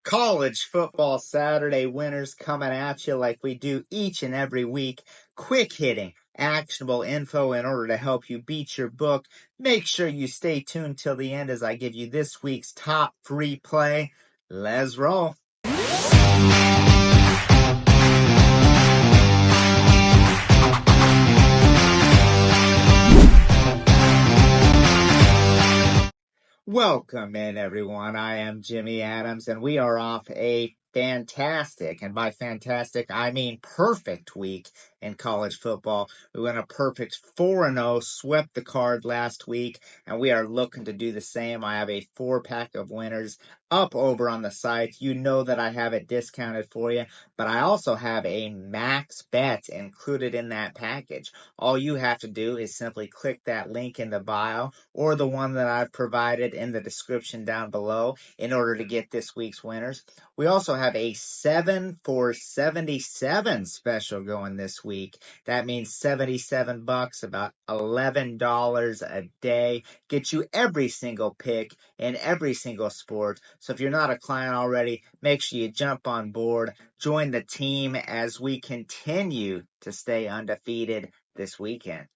College football Saturday winners coming at you like we do each and every week. Quick hitting, actionable info in order to help you beat your book. Make sure you stay tuned till the end as I give you this week's top free play. Let's roll. Welcome in, everyone. I am Jimmy Adams, and we are off a fantastic, and by fantastic, I mean perfect week in college football. We went a perfect 4-0, swept the card last week, and we are looking to do the same. I have a 4-pack of winners up over on the site. You know that I have it discounted for you, but I also have a max bet included in that package. All you have to do is simply click that link in the bio or the one that I've provided in the description down below in order to get this week's winners. We also have a 7 for 77 special going this week. That means $77, about $11 a day. Get you every single pick in every single sport. So if you're not a client already, make sure you jump on board, join the team as we continue to stay undefeated this weekend.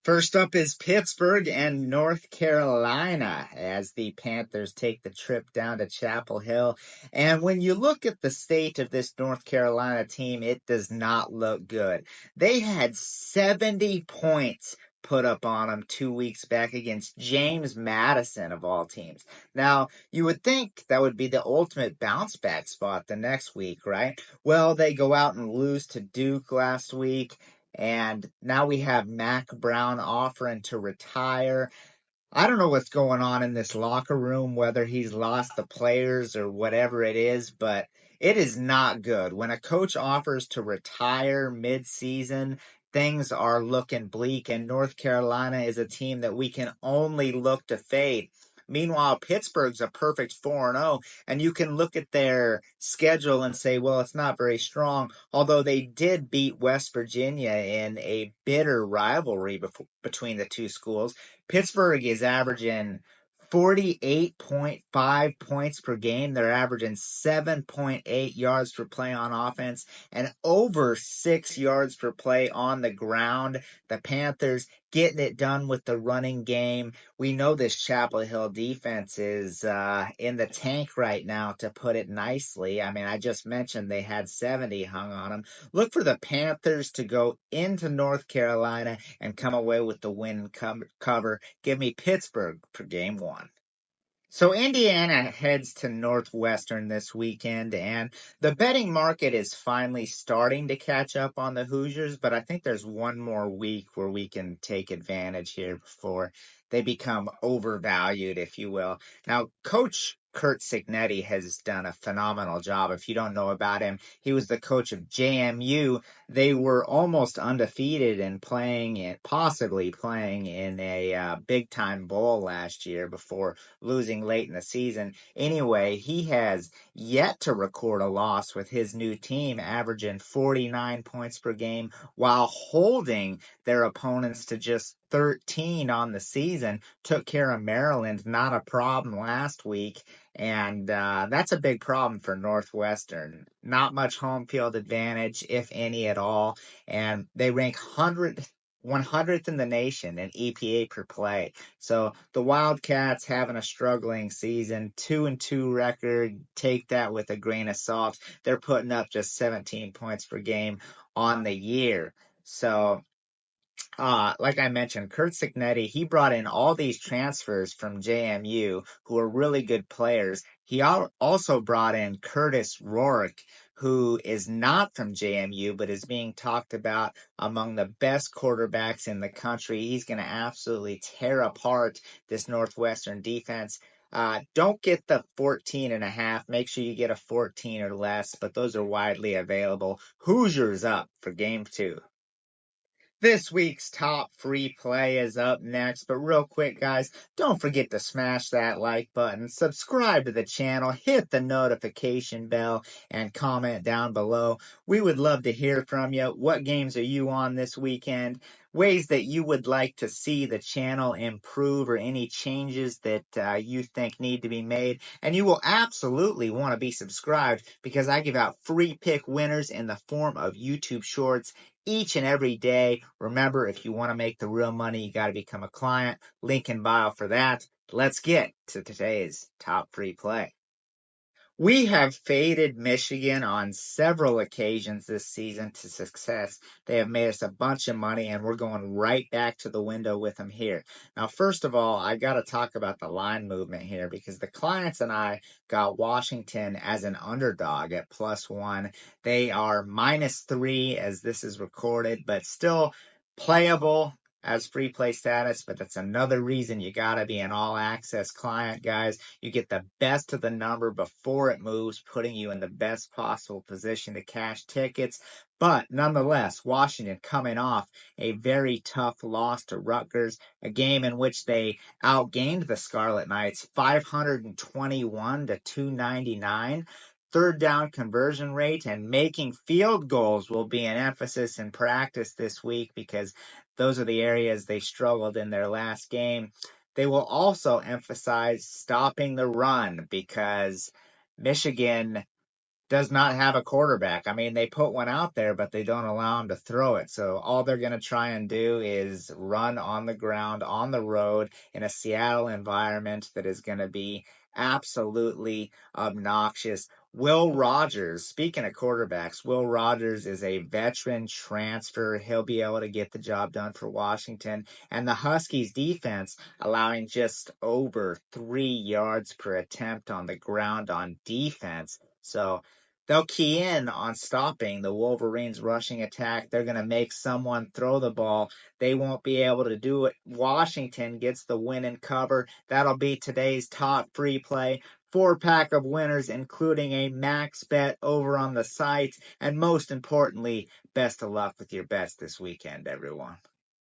First up is Pittsburgh and North Carolina as the Panthers take the trip down to Chapel Hill. And when you look at the state of this North Carolina team, it does not look good. They had 70 points put up on them 2 weeks back against James Madison of all teams. Now, you would think that would be the ultimate bounce back spot the next week, right? Well, they go out and lose to Duke last week. And now we have Mac Brown offering to retire. I don't know what's going on in this locker room, whether he's lost the players or whatever it is, but it is not good. When a coach offers to retire mid-season, things are looking bleak, and North Carolina is a team that we can only look to fade. Meanwhile, Pittsburgh's a perfect 4-0, and you can look at their schedule and say, well, it's not very strong, although they did beat West Virginia in a bitter rivalry between the two schools. Pittsburgh is averaging 48.5 points per game. They're averaging 7.8 yards per play on offense and over 6 yards per play on the ground. The Panthers getting it done with the running game. We know this Chapel Hill defense is in the tank right now, to put it nicely. I mean, I just mentioned they had 70 hung on them. Look for the Panthers to go into North Carolina and come away with the win cover. Give me Pittsburgh for game one. So Indiana heads to Northwestern this weekend, and the betting market is finally starting to catch up on the Hoosiers, but I think there's one more week where we can take advantage here before they become overvalued, if you will. Now, Coach Curt Cignetti has done a phenomenal job. If you don't know about him, he was the coach of JMU. They were almost undefeated and possibly playing in a big-time bowl last year before losing late in the season. Anyway, he has yet to record a loss with his new team, averaging 49 points per game while holding their opponents to just 13 on the season. Took care of Maryland, not a problem last week. And that's a big problem for Northwestern. Not much home field advantage, if any at all. And they rank 100th in the nation in EPA per play. So the Wildcats having a struggling season, 2-2 record. Take that with a grain of salt. They're putting up just 17 points per game on the year. So like I mentioned, Curt Cignetti, he brought in all these transfers from JMU who are really good players. He also brought in Curtis Rourke, who is not from JMU, but is being talked about among the best quarterbacks in the country. He's going to absolutely tear apart this Northwestern defense. Don't get the 14.5. Make sure you get a 14 or less, but those are widely available. Hoosiers up for game two. This week's top free play is up next, but real quick, guys, don't forget to smash that like button, subscribe to the channel, hit the notification bell, and comment down below. We would love to hear from you. What games are you on this weekend? Ways that you would like to see the channel improve or any changes that you think need to be made. And you will absolutely want to be subscribed because I give out free pick winners in the form of YouTube shorts each and every day. Remember, if you want to make the real money, you got to become a client. Link in bio for that. Let's get to today's top free play. We have faded Michigan on several occasions this season to success. They have made us a bunch of money, and we're going right back to the window with them here. Now, first of all, I got to talk about the line movement here because the clients and I got Washington as an underdog at +1. They are -3 as this is recorded, but still playable as free play status. But that's another reason you got to be an all access client, guys. You get the best of the number before it moves, putting you in the best possible position to cash tickets. But nonetheless, Washington coming off a very tough loss to Rutgers, a game in which they outgained the Scarlet Knights 521 to 299. Third down conversion rate and making field goals will be an emphasis in practice this week because those are the areas they struggled in their last game. They will also emphasize stopping the run because Michigan does not have a quarterback. I mean, they put one out there, but they don't allow him to throw it. So all they're going to try and do is run on the ground, on the road, in a Seattle environment that is going to be absolutely obnoxious. Will Rogers, speaking of quarterbacks, Will Rogers is a veteran transfer. He'll be able to get the job done for Washington. And the Huskies defense allowing just over 3 yards per attempt on the ground on defense. So they'll key in on stopping the Wolverines' rushing attack. They're going to make someone throw the ball. They won't be able to do it. Washington gets the win and cover. That'll be today's top free play. 4-pack of winners, including a max bet over on the site. And most importantly, best of luck with your bets this weekend, everyone.